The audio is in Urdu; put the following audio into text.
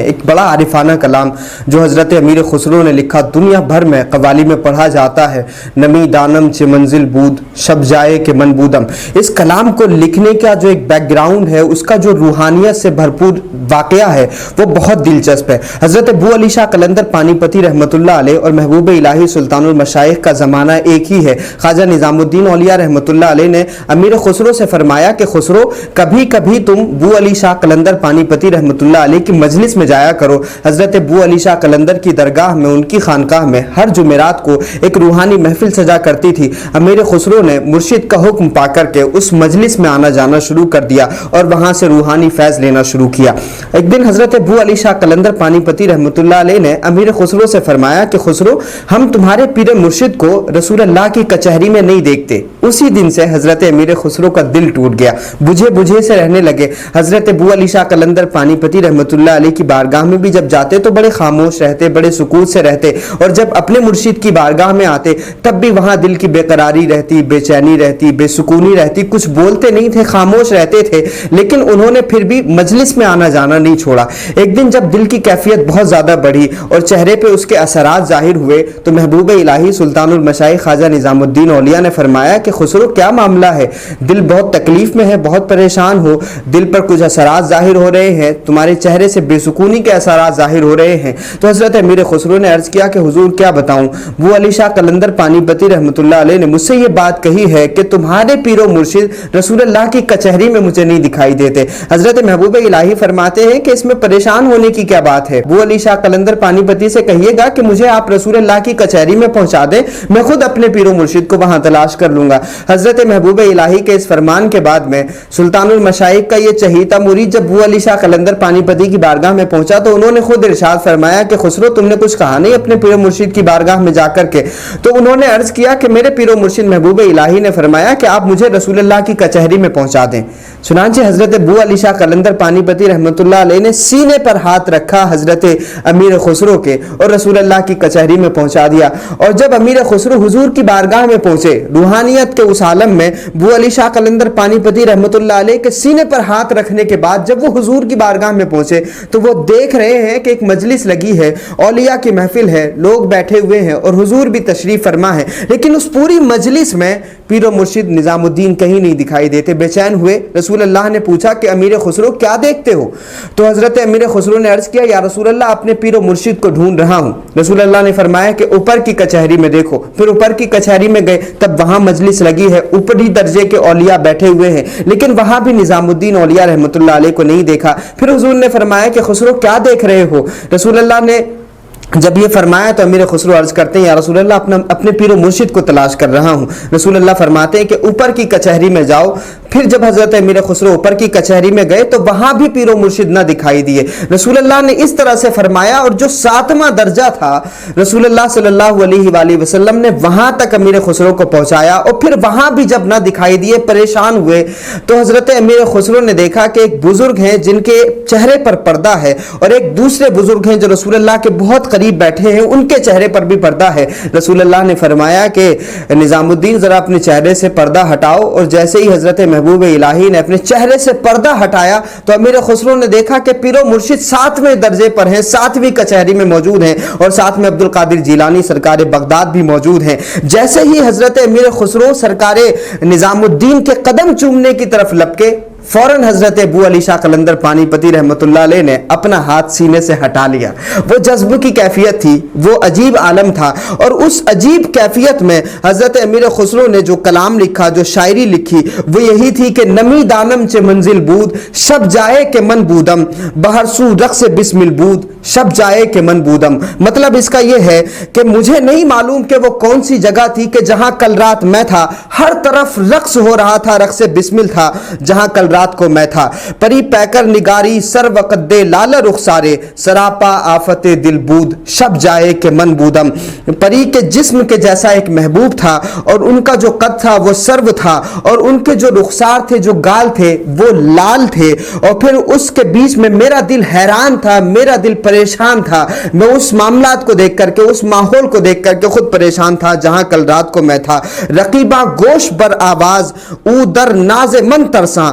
ایک بڑا عارفانہ کلام جو حضرت امیر خسرو نے لکھا، دنیا بھر میں قوالی میں پڑھا جاتا ہے، نمی دانم چے منزل بود شب جائے کہ من بودم۔ اس کلام کو لکھنے کا جو ایک بیک گراؤنڈ ہے، اس کا جو روحانیت سے بھرپور واقعہ ہے وہ بہت دلچسپ ہے۔ حضرت ابو علی شاہ قلندر پانی پتی رحمۃ اللہ علیہ اور محبوب الہی سلطان المشائخ کا زمانہ ایک ہی ہے۔ خواجہ نظام الدین اولیاء رحمۃ اللہ علیہ نے امیر خسرو سے فرمایا کہ خسرو، کبھی کبھی تم ابو علی شاہ قلندر پانی پتی رحمۃ اللہ علیہ کی مجلس میں جایا کرو۔ حضرت ابو علی شاہ قلندر کی درگاہ میں، ان کی خانقاہ میں ہر جمعرات کو ایک روحانی محفل سجا کرتی تھی۔ امیر خسرو نے مرشد کا حکم پا کر کے اس مجلس میں آنا جانا شروع کر دیا اور وہاں سے روحانی فیض لینا شروع کیا۔ ایک دن حضرت ابو علی شاہ قلندر پانی پتی رحمۃ اللہ علیہ نے امیر خسرو سے فرمایا کہ خسرو، ہم تمہارے پیر مرشد کو رسول اللہ کی کچہری میں نہیں دیکھتے۔ اسی دن سے حضرت امیر خسرو کا دل ٹوٹ گیا، بجھے بجھے سے رہنے لگے۔ حضرت ابو علی شاہ قلندر پانی پتی رحمۃ اللہ علیہ کی بارگاہ میں بھی جب جاتے تو بڑے خاموش رہتے، بڑے سکون سے رہتے، اور جب اپنے مرشد کی بارگاہ میں آتے تب بھی وہاں دل کی بے قراری رہتی، بے چینی رہتی، بے سکونی رہتی۔ کچھ بولتے نہیں تھے، خاموش رہتے تھے، لیکن انہوں نے پھر بھی مجلس میں آنا جانا نہیں چھوڑا۔ ایک دن جب دل کی کیفیت بہت زیادہ بڑھی اور چہرے پہ اس کے اثرات ظاہر ہوئے تو محبوب الہی سلطان المشائخ خواجہ نظام الدین اولیاء نے فرمایا کہ خسرو، کیا معاملہ ہے؟ دل بہت تکلیف میں ہے، بہت پریشان ہو، دل پر کچھ اثرات ظاہر ہو رہے ہیں، تمہارے چہرے سے بے سکونی کے اثرات ظاہر ہو رہے ہیں۔ تو حضرت امیر خسرو نے عرض کیا کہ حضور کیا بتاؤں، ابو علی شاہ قلندر پانی پتی رحمۃ اللہ علیہ نے مجھ سے یہ بات کہی ہے کہ تمہارے پیر و مرشد رسول اللہ کی کچہری میں مجھے نہیں دکھائی دیتے۔ حضرت محبوب الہی فرماتے ہیں کہ اس میں پریشان ہونے کی کیا بات ہے؟ ابو علی شاہ قلندر پانی پتی سے کہیے گا کہ مجھے آپ رسول اللہ کی کچہری میں پہنچا دیں، میں خود اپنے پیر و مرشد کو وہاں تلاش کر لوں گا۔ حضرت محبوب الہی کے اس فرمان کے بعد میں سلطان المشائخ کا یہ چہیتا مرید جب ابو علی شاہ قلندر پانی پتی کی بارگاہ میں پہنچا تو انہوں نے خود ارشاد فرمایا کہ خسرو، تم نے کچھ کہا نہیں اپنے پیر و مرشد کی بارگاہ میں جا کر کے؟ تو انہوں نے عرض کیا کہ میرے پیر و مرشد محبوب الہی نے فرمایا کہ آپ مجھے رسول اللہ کی کچہری میں پہنچا دیں۔ چنانچہ حضرت ابو علی شاہ قلندر پانی پتی رحمۃ اللہ علیہ نے سینے پر ہاتھ رکھا حضرت امیر خسرو کے اور رسول اللہ کی کچہری میں پہنچا دیا۔ اور جب امیر خسرو حضور کی بارگاہ میں پہنچے، روحانیت کے اس عالم میں ابو علی شاہ قلندر پانی پتی رحمۃ اللہ علیہ کے سینے پر ہاتھ رکھنے کے بعد جب وہ حضور کی بارگاہ میں پہنچے تو وہ دیکھ رہے ہیں کہ ایک مجلس لگی ہے، اولیاء کی محفل ہے، لوگ بیٹھے ہوئے ہیں اور حضور بھی تشریف فرما ہے، لیکن اس پوری مجلس میں پیر و مرشد نظام الدین کہیں نہیں دکھائی دیتے۔ بے چین ہوئے رسول اللہ نے پوچھا کہ امیر خسرو کیا دیکھتے ہو؟ تو حضرت امیر خسرو نے عرض کیا، یا رسول اللہ اپنے پیر و مرشد کو ڈھونڈ رہا ہوں۔ رسول اللہ نے فرمایا کہ اوپر کی کچہری میں دیکھو۔ پھر اوپر کی کچہری میں گئے، تب وہاں مجلس لگی ہے، اوپری درجے کے اولیاء بیٹھے ہوئے ہیں، لیکن وہاں بھی نظام الدین اولیاء رحمۃ اللہ علیہ کو نہیں دیکھا۔ پھر حضور نے فرمایا کہ خسرو کیا دیکھ رہے ہو؟ رسول اللہ نے جب یہ فرمایا تو امیر خسرو عرض کرتے ہیں، یا رسول اللہ اپنے پیر و مرشد کو تلاش کر رہا ہوں۔ رسول اللہ فرماتے ہیں کہ اوپر کی کچہری میں جاؤ۔ پھر جب حضرت امیر خسرو اوپر کی کچہری میں گئے تو وہاں بھی پیر و مرشد نہ دکھائی دیے۔ رسول اللہ نے اس طرح سے فرمایا اور جو 7واں درجہ تھا رسول اللہ صلی اللہ علیہ وآلہ وسلم نے وہاں تک امیر خسرو کو پہنچایا، اور پھر وہاں بھی جب نہ دکھائی دیے پریشان ہوئے تو حضرت امیر خسرو نے دیکھا کہ ایک بزرگ ہیں جن کے چہرے پر پردہ ہے، اور ایک دوسرے بزرگ ہیں جو رسول اللہ کے بہت قریب بیٹھے ہیں، ان کے چہرے پر بھی پردہ ہے۔ رسول اللہ نے فرمایا کہ نظام الدین ذرا اپنے چہرے سے پردہ ہٹاؤ، اور جیسے ہی حضرت محبوب الہی نے اپنے چہرے سے پردہ ہٹایا تو امیر خسرو نے دیکھا کہ پیر و مرشد 7ویں درجے پر ہیں، 7ویں کچہری میں موجود ہیں، اور ساتھ میں عبد القادر جیلانی سرکار بغداد بھی موجود ہیں۔ جیسے ہی حضرت امیر خسرو سرکار نظام الدین کے قدم چومنے کی طرف لپکے، فوراً حضرت ابو علی شاہ قلندر پانی پتی رحمۃ اللہ علیہ نے اپنا ہاتھ سینے سے ہٹا لیا۔ وہ جذب کی کیفیت تھی، وہ عجیب عالم تھا، اور اس عجیب کیفیت میں حضرت امیر خسرو نے جو کلام لکھا، جو شاعری لکھی، وہ یہی تھی کہ نمی دانم چے منزل بود شب جائے کہ من بودم بہر سو رقص بسمل بود شب جائے کہ من بودم۔ مطلب اس کا یہ ہے کہ مجھے نہیں معلوم کہ وہ کون سی جگہ تھی کہ جہاں کل رات میں تھا، ہر طرف رقص ہو رہا تھا، رقص بسمل تھا جہاں کل رات کو میں تھا۔ پری پیکر نگاری سر وقت دے لال رخسارے سراپا آفت دل بود شب جائے کہ من بودم۔ پری کے جسم کے جیسا ایک محبوب تھا، اور ان کا جو قد تھا وہ سرو تھا، اور ان کے جو رخسار تھے، جو گال تھے، وہ لال تھے، اور پھر اس کے بیچ میں میرا دل حیران تھا، میرا دل پریشان تھا۔ میں اس معاملات کو دیکھ کر کے، اس ماحول کو دیکھ کر کے خود پریشان تھا جہاں کل رات کو میں تھا۔ رقیبہ گوش بر آواز او در ناز من ترساں